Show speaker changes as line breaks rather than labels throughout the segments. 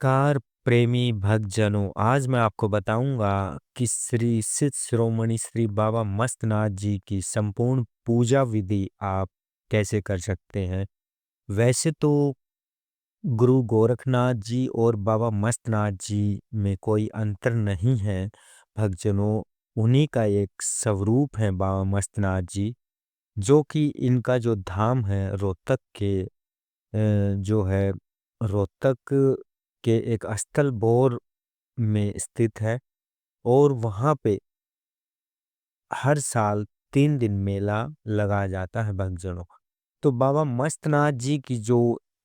Car प्रेमी भक्तजनों, आज मैं आपको बताऊंगा कि श्री सिद्ध शिरोमणि श्री बाबा मस्तनाथ जी की संपूर्ण पूजा विधि आप कैसे कर सकते हैं। वैसे तो गुरु गोरखनाथ जी और बाबा मस्तनाथ जी में कोई अंतर नहीं है भक्तजनों। उन्हीं का एक स्वरूप है बाबा मस्तनाथ जी, जो कि इनका जो धाम है रोहतक के जो है रोहतक के एक स्थल बोर में स्थित है। और वहाँ पे हर साल 3 दिन मेला लगाया जाता है भक्तजनों। तो बाबा मस्तनाथ जी की जो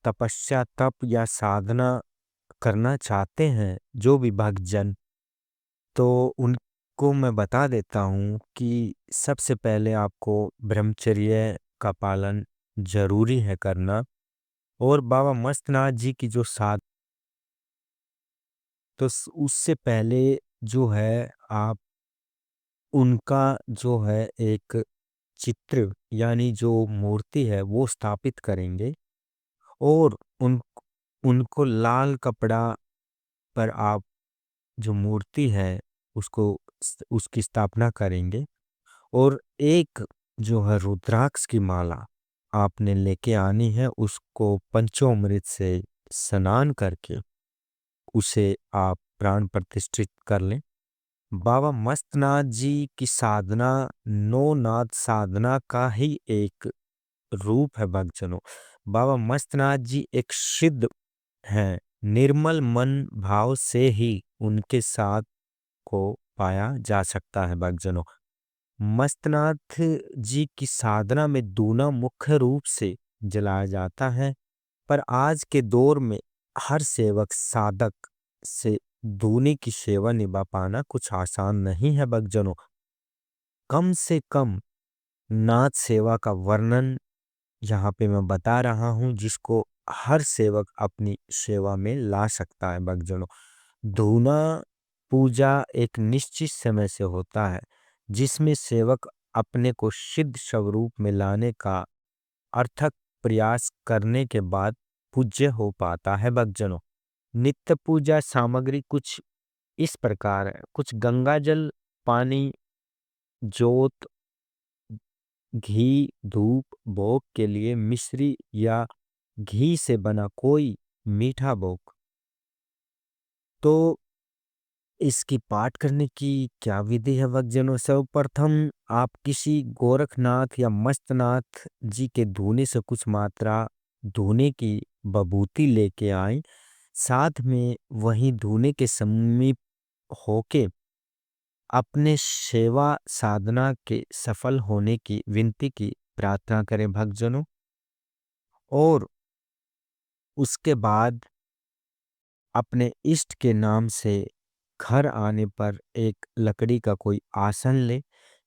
तपस्या तप या साधना करना चाहते हैं जो भी भक्तजन, तो उनको मैं बता देता हूँ कि सबसे पहले आपको ब्रह्मचर्य का पालन जरूरी है करना। और बाबा मस्तनाथ जी की जो साध तो उससे पहले जो है आप उनका जो है एक चित्र यानी जो मूर्ति है वो स्थापित करेंगे। और उनको लाल कपड़ा पर आप जो मूर्ति है उसको उसकी स्थापना करेंगे। और एक जो है रुद्राक्ष की माला आपने लेके आनी है, उसको पंचोमृत से स्नान करके उसे आप प्राण प्रतिष्ठित कर लें। बाबा मस्तनाथ जी की साधना नो नाद साधना का ही एक रूप है भक्तजनों। बाबा मस्तनाथ जी एक सिद्ध हैं, निर्मल मन भाव से ही उनके साथ को पाया जा सकता है भक्तजनों। मस्तनाथ जी की साधना में दूना मुख्य रूप से जलाया जाता है, पर आज के दौर में हर सेवक साधक से दूनी की सेवा निभा पाना कुछ आसान नहीं है भक्तजनों। कम से कम नाथ सेवा का वर्णन यहाँ पे मैं बता रहा हूँ जिसको हर सेवक अपनी सेवा में ला सकता है भक्तजनों। धूना पूजा एक निश्चित समय से होता है जिसमें सेवक अपने को सिद्ध स्वरूप में लाने का अर्थक प्रयास करने के बाद पूज्य हो पाता है भक्तजनों। नित्य पूजा सामग्री कुछ इस प्रकार है। कुछ गंगा जल, पानी, जोत, घी, धूप, भोग के लिए मिश्री या घी से बना कोई मीठा भोग। तो इसकी पाठ करने की क्या विधि है भक्तजनों। सर्वप्रथम आप किसी गोरखनाथ या मस्तनाथ जी के धूने से कुछ मात्रा धूने की बभूति लेके आए। साथ में वहीं धूने के समीप होके अपने सेवा साधना के सफल होने की विनती की प्रार्थना करें भक्तजनों। और उसके बाद अपने इष्ट के नाम से घर आने पर एक लकड़ी का कोई आसन ले,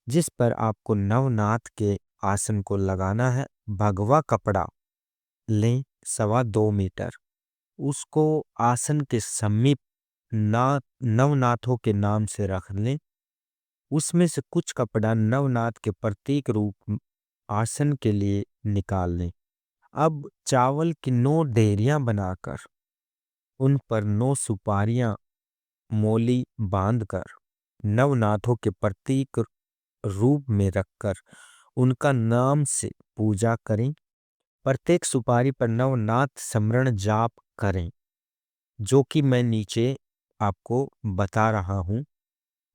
जिस पर आपको नवनाथ के आसन को लगाना है। भगवा कपड़ा लें 2.25 मीटर, उसको आसन के समीप नवनाथों के नाम से रख लें। उसमें से कुछ कपड़ा नवनाथ के प्रतीक रूप आसन के लिए निकाल लें। अब चावल की 9 ढेरियां बनाकर उन पर 9 सुपारियां मोली बांधकर नवनाथों के प्रतीक रूप में रखकर उनका नाम से पूजा करें। प्रत्येक सुपारी पर नवनाथ स्मरण जाप करें, जो कि मैं नीचे आपको बता रहा हूँ।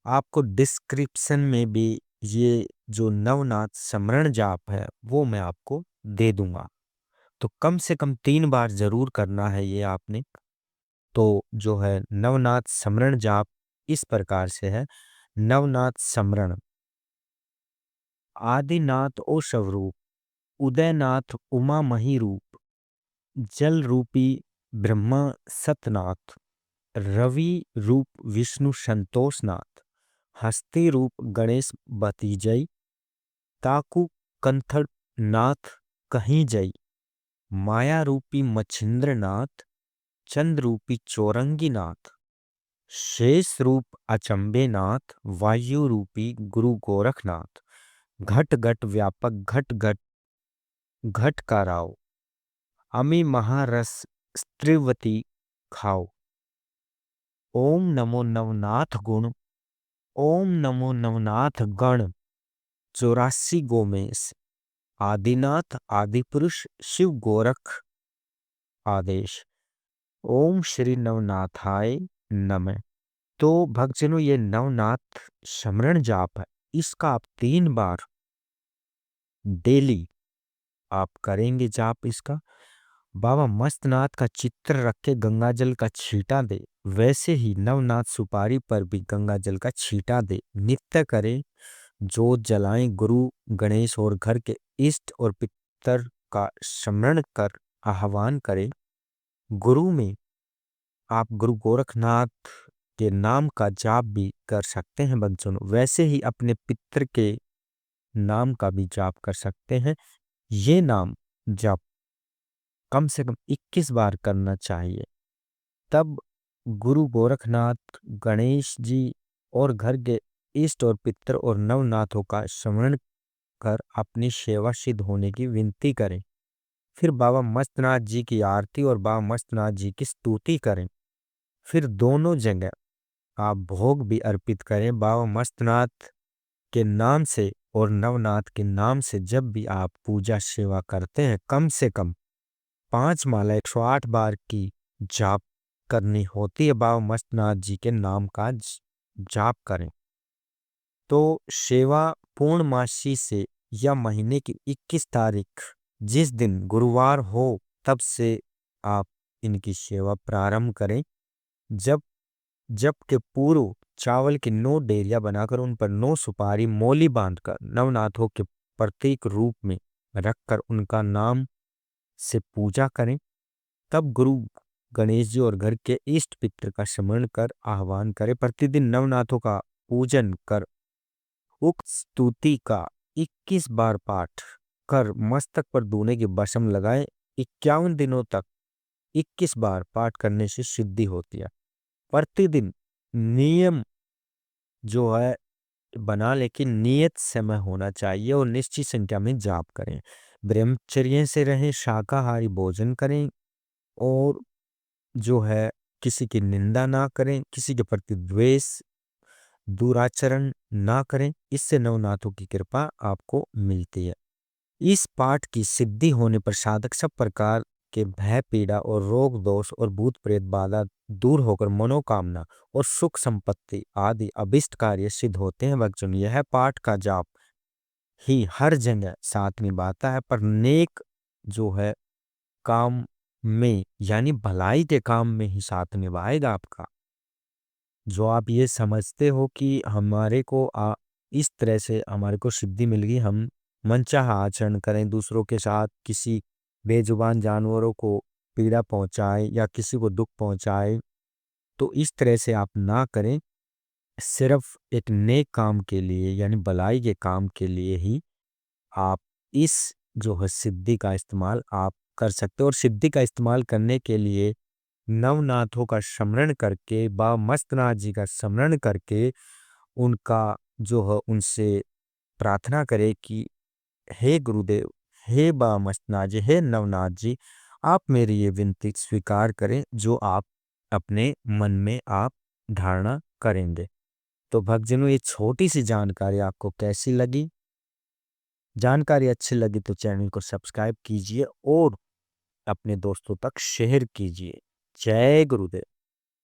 आपको डिस्क्रिप्शन में भी ये जो नवनाथ स्मरण जाप है वो मैं आपको दे दूंगा। तो कम से कम 3 बार जरूर करना है ये आपने। तो जो है नवनाथ स्मरण जाप इस प्रकार से है। नवनाथ स्मरण: आदिनाथ ओ स्वरूप, उदयनाथ उमा मही रूप, जल रूपी ब्रह्मा सतनाथ, रवि रूप विष्णु संतोषनाथ, हस्ती रूप गणेश बतीजई, ताकू कंथड़ नाथ कहीं जई, माया रूपी मच्छिंद्रनाथ, चंद्र रूपी चौरंगीनाथ, शेष रूप अचंबेनाथ, वायु रूपी गुरु गोरखनाथ, घट घट व्यापक घट घट घट का राव, अमी महारस स्त्रीवती खाओ। ओम नमो नवनाथ गुण, ओम नमो नवनाथ गण, 84 गोमेश, आदिनाथ आदिपुरुष शिव गोरख आदेश। ओम श्री नवनाथाय नमः। तो भक्तजनों, ये नवनाथ स्मरण जाप है, इसका आप 3 बार डेली आप करेंगे जाप इसका। बाबा मस्तनाथ का चित्र रख के गंगा जल का छींटा दे, वैसे ही नवनाथ सुपारी पर भी गंगा जल का छींटा दे, नित्य करें, जोत जलाएं, गुरु गणेश और घर के इष्ट और पितर का स्मरण कर आह्वान करें। गुरु में आप गुरु गोरखनाथ के नाम का जाप भी कर सकते हैं बच्चों, वैसे ही अपने पितर के नाम का भी जाप कर सकते हैं। ये नाम जाप कम से कम 21 बार करना चाहिए। तब गुरु गोरखनाथ, गणेश जी और घर के इष्ट और पितर और नवनाथों का स्मरण कर अपनी सेवा सिद्ध होने की विनती करें। फिर बाबा मस्तनाथ जी की आरती और बाबा मस्तनाथ जी की स्तुति करें। फिर दोनों जगह आप भोग भी अर्पित करें। बाबा मस्तनाथ के नाम से और नवनाथ के नाम से जब भी आप पूजा सेवा करते हैं, कम से कम 5 माला 108 बार की जाप करनी होती है। बाबा मस्तनाथ जी के नाम का जाप करें। तो सेवा पूर्णमासी से या महीने की 21 तारीख जिस दिन गुरुवार हो, तब से आप इनकी सेवा प्रारंभ करें। जब जब के पूर्व चावल की 9 डेरिया बनाकर उन पर 9 सुपारी मोली बांधकर नवनाथों के प्रतीक रूप में रखकर उनका नाम से पूजा करें। तब गुरु गणेश जी और घर के इष्ट पितर का स्मरण कर आह्वान करें। प्रतिदिन नवनाथों का पूजन कर उक्त स्तुति का 21 बार पाठ कर मस्तक पर दूने की बसम लगाए। 51 दिनों तक 21 बार पाठ करने से सिद्धि होती है। प्रतिदिन नियम जो है बना, लेकिन नियत समय होना चाहिए और निश्चित संख्या में जाप करें। ब्रह्मचर्य से रहें, शाकाहारी भोजन करें और जो है किसी की निंदा ना करें, किसी के प्रति द्वेष दुराचरण ना करें। इससे नवनाथों की कृपा आपको मिलती है। इस पाठ की सिद्धि होने पर साधक सब प्रकार के भय पीड़ा और रोग दोष और भूत प्रेत बाधा दूर होकर मनोकामना और सुख संपत्ति आदि अभिष्ट कार्य सिद्ध होते हैं। भक्तजन, यह पाठ का जाप ही हर जगह साथ निभाता है, पर नेक जो है काम में यानी भलाई के काम में ही साथ निभाएगा आपका। जो आप ये समझते हो कि हमारे को इस तरह से हमारे को सिद्धि मिल गई, हम मनचाहा आचरण करें, दूसरों के साथ किसी बेजुबान जानवरों को पीड़ा पहुंचाए या किसी को दुख पहुंचाए, तो इस तरह से आप ना करें। सिर्फ एक नेक काम के लिए यानी भलाई के काम के लिए ही आप इस जो है सिद्धि का इस्तेमाल आप कर सकते हो। और सिद्धि का इस्तेमाल करने के लिए नवनाथों का स्मरण करके, बाबा मस्तनाथ जी का स्मरण करके उनका जो है उनसे प्रार्थना करें कि हे गुरुदेव, हे बाबा मस्तनाथ जी, हे नवनाथ जी, आप मेरी ये विनती स्वीकार करें जो आप अपने मन में आप धारणा करेंगे। तो भक्तजनों, ये छोटी सी जानकारी आपको कैसी लगी? जानकारी अच्छी लगी तो चैनल को सब्सक्राइब कीजिए और अपने दोस्तों तक शेयर कीजिए। जय गुरुदेव।